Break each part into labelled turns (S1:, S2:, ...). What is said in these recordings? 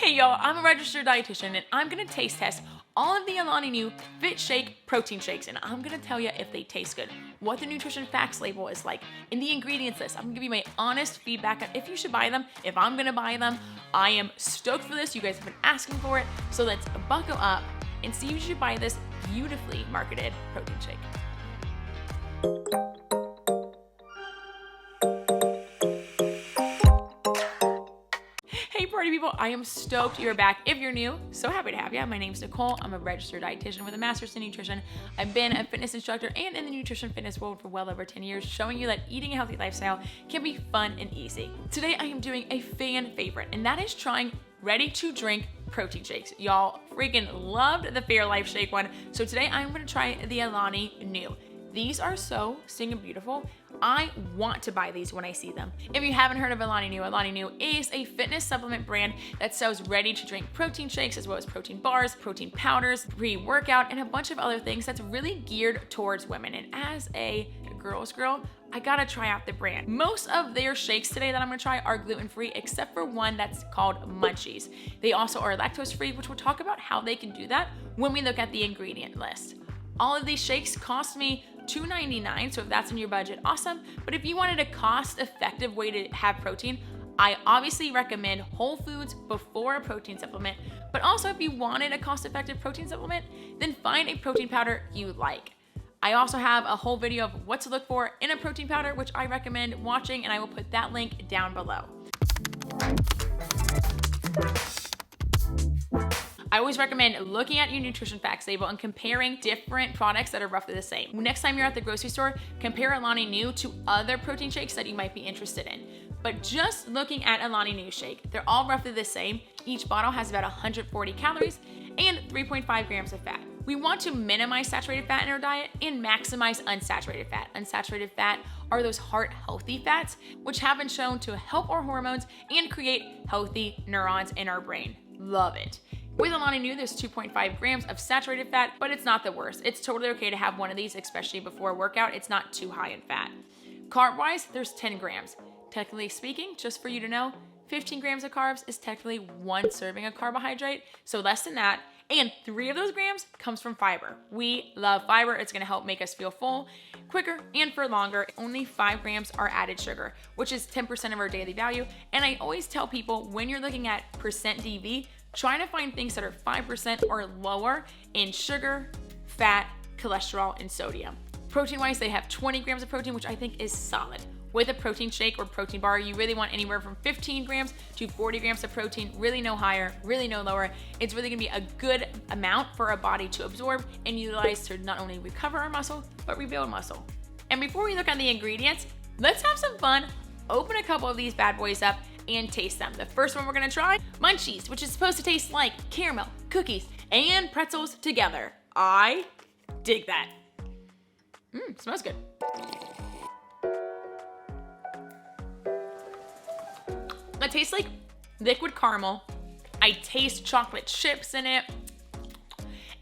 S1: Hey y'all, I'm a registered dietitian and I'm gonna taste test all of the Alani Nu Fit Shake protein shakes, and I'm gonna tell you if they taste good, what the nutrition facts label is like, and the ingredients list. I'm gonna give you my honest feedback on if you should buy them, if I'm gonna buy them. I am stoked for this. You guys have been asking for it, so let's buckle up and see if you should buy this beautifully marketed protein shake. Hey party people, I am stoked you're back. If you're new, so happy to have you. My name's Nicole. I'm a registered dietitian with a master's in nutrition. I've been a fitness instructor and in the nutrition fitness world for well over 10 years, showing you that eating a healthy lifestyle can be fun and easy. Today I am doing a fan favorite, and that is trying ready to drink protein shakes. Y'all freaking loved the Fairlife shake one, so today I'm gonna try the Alani Nu. These are so stinking beautiful. I want to buy these when I see them. If you haven't heard of Alani Nu is a fitness supplement brand that sells ready to drink protein shakes, as well as protein bars, protein powders, pre-workout, and a bunch of other things that's really geared towards women. And as a girl's girl, I gotta try out the brand. Most of their shakes today that I'm gonna try are gluten-free, except for one that's called Munchies. They also are lactose-free, which we'll talk about how they can do that when we look at the ingredient list. All of these shakes cost me $2.99, so if that's in your budget, awesome. But if you wanted a cost-effective way to have protein, I obviously recommend whole foods before a protein supplement. But also, if you wanted a cost-effective protein supplement, then find a protein powder you like. I also have a whole video of what to look for in a protein powder, which I recommend watching, and I will put that link down below. I always recommend looking at your nutrition facts label and comparing different products that are roughly the same. Next time you're at the grocery store, compare Alani Nu to other protein shakes that you might be interested in. But just looking at Alani Nu shake, they're all roughly the same. Each bottle has about 140 calories and 3.5 grams of fat. We want to minimize saturated fat in our diet and maximize unsaturated fat. Unsaturated fat are those heart-healthy fats, which have been shown to help our hormones and create healthy neurons in our brain. Love it. With Alani Nu, there's 2.5 grams of saturated fat, but it's not the worst. It's totally okay to have one of these, especially before a workout. It's not too high in fat. Carb-wise, there's 10 grams. Technically speaking, just for you to know, 15 grams of carbs is technically one serving of carbohydrate, so less than that. And 3 of those grams comes from fiber. We love fiber. It's gonna help make us feel full quicker and for longer. Only 5 grams are added sugar, which is 10% of our daily value. And I always tell people, when you're looking at percent DV, try to find things that are 5% or lower in sugar, fat, cholesterol, and sodium. Protein-wise, they have 20 grams of protein, which I think is solid. With a protein shake or protein bar, you really want anywhere from 15 grams to 40 grams of protein, really no higher, really no lower. It's really gonna be a good amount for our body to absorb and utilize to not only recover our muscle, but rebuild muscle. And before we look at the ingredients, let's have some fun. Open a couple of these bad boys up and taste them. The first one we're gonna try, Munchies, which is supposed to taste like caramel, cookies, and pretzels together. I dig that. Smells good. It tastes like liquid caramel. I taste chocolate chips in it.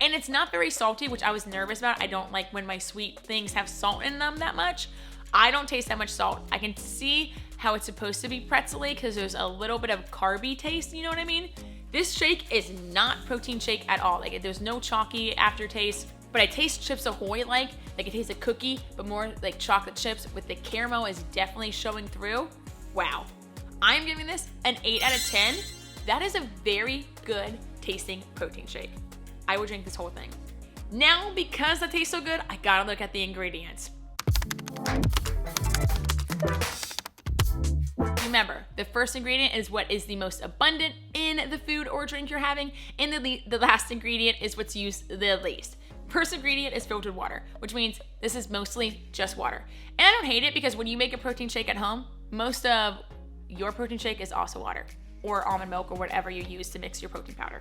S1: And it's not very salty, which I was nervous about. I don't like when my sweet things have salt in them that much. I don't taste that much salt. I can see how it's supposed to be pretzel-y because there's a little bit of carby taste, you know what I mean? This shake is not protein shake at all. Like, there's no chalky aftertaste, but I taste Chips Ahoy like it tastes a cookie, but more like chocolate chips with the caramel is definitely showing through. Wow. I'm giving this an 8 out of 10. That is a very good tasting protein shake. I would drink this whole thing. Now, because that tastes so good, I gotta look at the ingredients. Remember, the first ingredient is what is the most abundant in the food or drink you're having, and the last ingredient is what's used the least. First ingredient is filtered water, which means this is mostly just water. And I don't hate it because when you make a protein shake at home, most of your protein shake is also water or almond milk or whatever you use to mix your protein powder.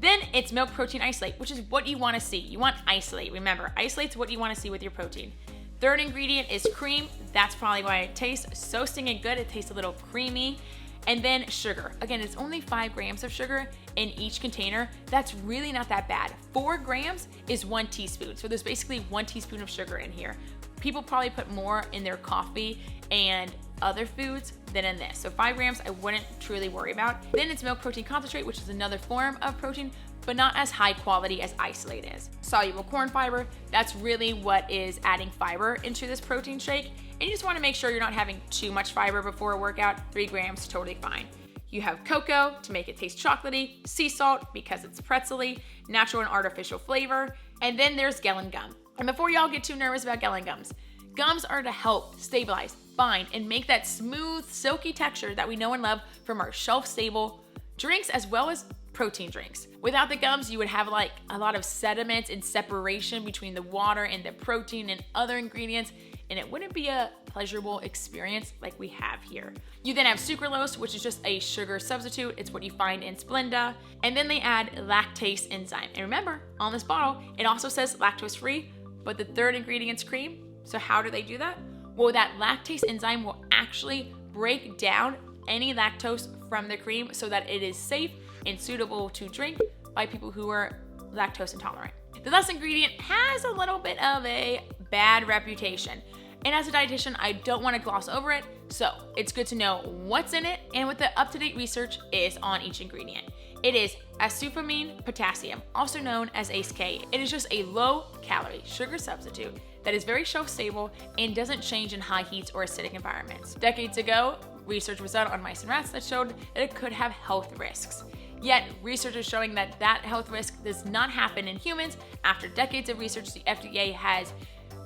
S1: Then it's milk protein isolate, which is what you want to see. You want isolate. Remember, isolate's what you want to see with your protein. Third ingredient is cream. That's probably why it tastes so stinging good. It tastes a little creamy. And then sugar. Again, it's only 5 grams of sugar in each container. That's really not that bad. 4 grams is 1 teaspoon. So there's basically 1 teaspoon of sugar in here. People probably put more in their coffee and other foods than in this. So 5 grams, I wouldn't truly worry about. Then it's milk protein concentrate, which is another form of protein, but not as high quality as isolate is. Soluble corn fiber, that's really what is adding fiber into this protein shake. And you just wanna make sure you're not having too much fiber before a workout. 3 grams, totally fine. You have cocoa to make it taste chocolatey, sea salt because it's pretzely, natural and artificial flavor, and then there's gellan gum. And before y'all get too nervous about gellan gums, gums are to help stabilize, bind, and make that smooth, silky texture that we know and love from our shelf-stable drinks as well as protein drinks. Without the gums, you would have like a lot of sediments and separation between the water and the protein and other ingredients, and it wouldn't be a pleasurable experience like we have here. You then have sucralose, which is just a sugar substitute. It's what you find in Splenda. And then they add lactase enzyme. And remember, on this bottle, it also says lactose-free, but the third ingredient's cream. So how do they do that? Well, that lactase enzyme will actually break down any lactose from the cream so that it is safe and suitable to drink by people who are lactose intolerant. The last ingredient has a little bit of a bad reputation. And as a dietitian, I don't want to gloss over it, so it's good to know what's in it and what the up-to-date research is on each ingredient. It is aspartame potassium, also known as ACE-K. It is just a low-calorie sugar substitute that is very shelf-stable and doesn't change in high heat or acidic environments. Decades ago, research was done on mice and rats that showed that it could have health risks. Yet, research is showing that that health risk does not happen in humans. After decades of research, the FDA has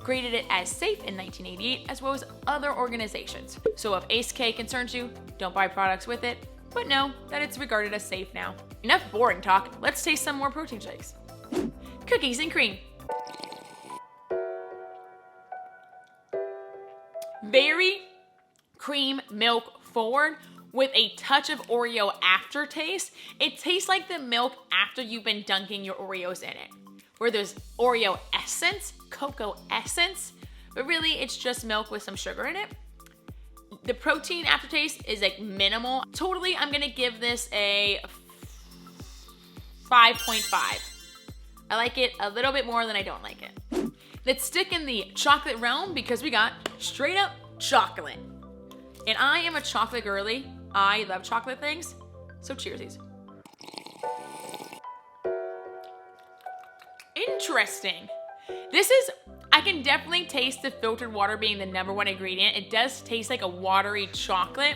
S1: graded it as safe in 1988, as well as other organizations. So if ACE-K concerns you, don't buy products with it, but know that it's regarded as safe now. Enough boring talk, let's taste some more protein shakes. Cookies and cream. Very cream milk forward with a touch of Oreo aftertaste. It tastes like the milk after you've been dunking your Oreos in it, where there's Oreo essence, cocoa essence, but really it's just milk with some sugar in it. The protein aftertaste is like minimal. Totally, I'm gonna give this a 5.5. I like it a little bit more than I don't like it. Let's stick in the chocolate realm because we got straight up chocolate. And I am a chocolate girly. I love chocolate things, so cheersies. Interesting. I can definitely taste the filtered water being the #1 ingredient. It does taste like a watery chocolate.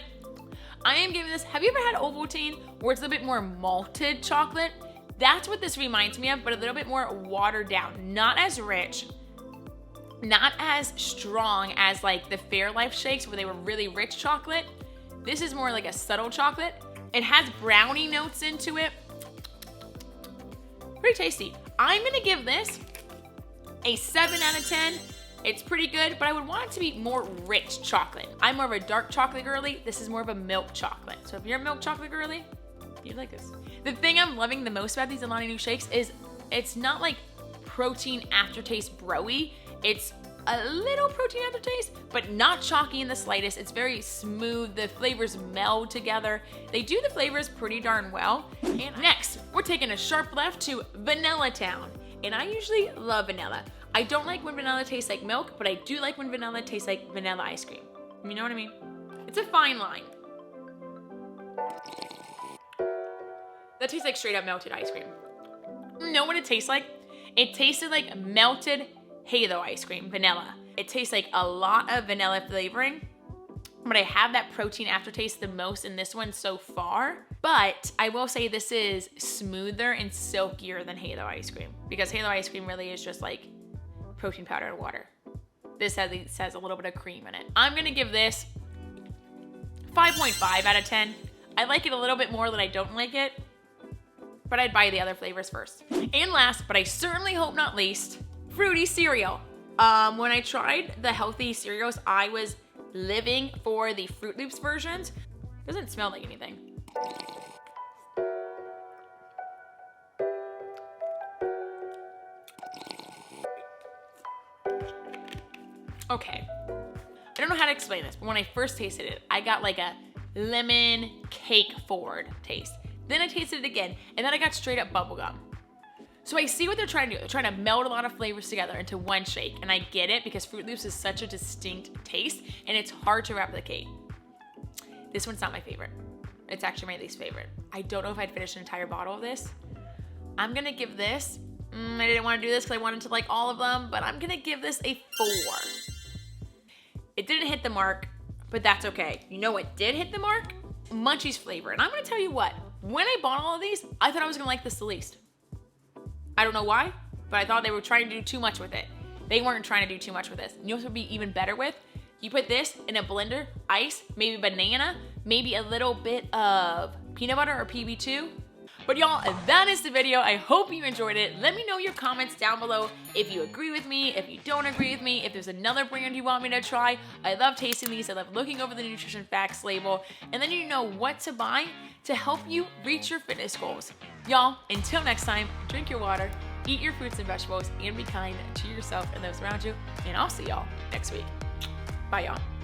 S1: I am giving this, have you ever had Ovaltine where it's a little bit more malted chocolate? That's what this reminds me of, but a little bit more watered down. Not as rich, not as strong as like the Fairlife shakes where they were really rich chocolate. This is more like a subtle chocolate. It has brownie notes into it. Pretty tasty. I'm gonna give this a 7 out of 10. It's pretty good, but I would want it to be more rich chocolate. I'm more of a dark chocolate girly. This is more of a milk chocolate. So if you're a milk chocolate girly, you'd like this. The thing I'm loving the most about these Alani Nu shakes is it's not like protein aftertaste bro-y. It's a little protein aftertaste, but not chalky in the slightest. It's very smooth. The flavors meld together. They do the flavors pretty darn well. And next, we're taking a sharp left to Vanilla Town. And I usually love vanilla. I don't like when vanilla tastes like milk, but I do like when vanilla tastes like vanilla ice cream. You know what I mean? It's a fine line. That tastes like straight up melted ice cream. You know what it tastes like? It tasted like melted Halo ice cream, vanilla. It tastes like a lot of vanilla flavoring, but I have that protein aftertaste the most in this one so far. But I will say this is smoother and silkier than Halo ice cream because Halo ice cream really is just like protein powder and water. This has a little bit of cream in it. I'm gonna give this 5.5 out of 10. I like it a little bit more than I don't like it, but I'd buy the other flavors first. And last, but I certainly hope not least, fruity cereal. When I tried the healthy cereals, I was living for the Fruit Loops versions. Doesn't smell like anything. Okay, I don't know how to explain this, but when I first tasted it, I got like a lemon cake forward taste. Then I tasted it again, and then I got straight up bubblegum. So I see what they're trying to do. They're trying to meld a lot of flavors together into one shake, and I get it because Fruit Loops is such a distinct taste, and it's hard to replicate. This one's not my favorite. It's actually my least favorite. I don't know if I'd finish an entire bottle of this. I'm gonna give this, I didn't want to do this because I wanted to like all of them, but I'm gonna give this a 4. It didn't hit the mark, but that's okay. You know what did hit the mark? Munchies flavor. And I'm gonna tell you what, when I bought all of these, I thought I was gonna like this the least. I don't know why, but I thought they were trying to do too much with it. They weren't trying to do too much with this. You know what would be even better with? You put this in a blender, ice, maybe banana, maybe a little bit of peanut butter or PB2. But y'all, that is the video. I hope you enjoyed it. Let me know your comments down below if you agree with me, if you don't agree with me, if there's another brand you want me to try. I love tasting these. I love looking over the nutrition facts label. And then you know what to buy to help you reach your fitness goals. Y'all, until next time, drink your water, eat your fruits and vegetables, and be kind to yourself and those around you. And I'll see y'all next week. Bye, y'all.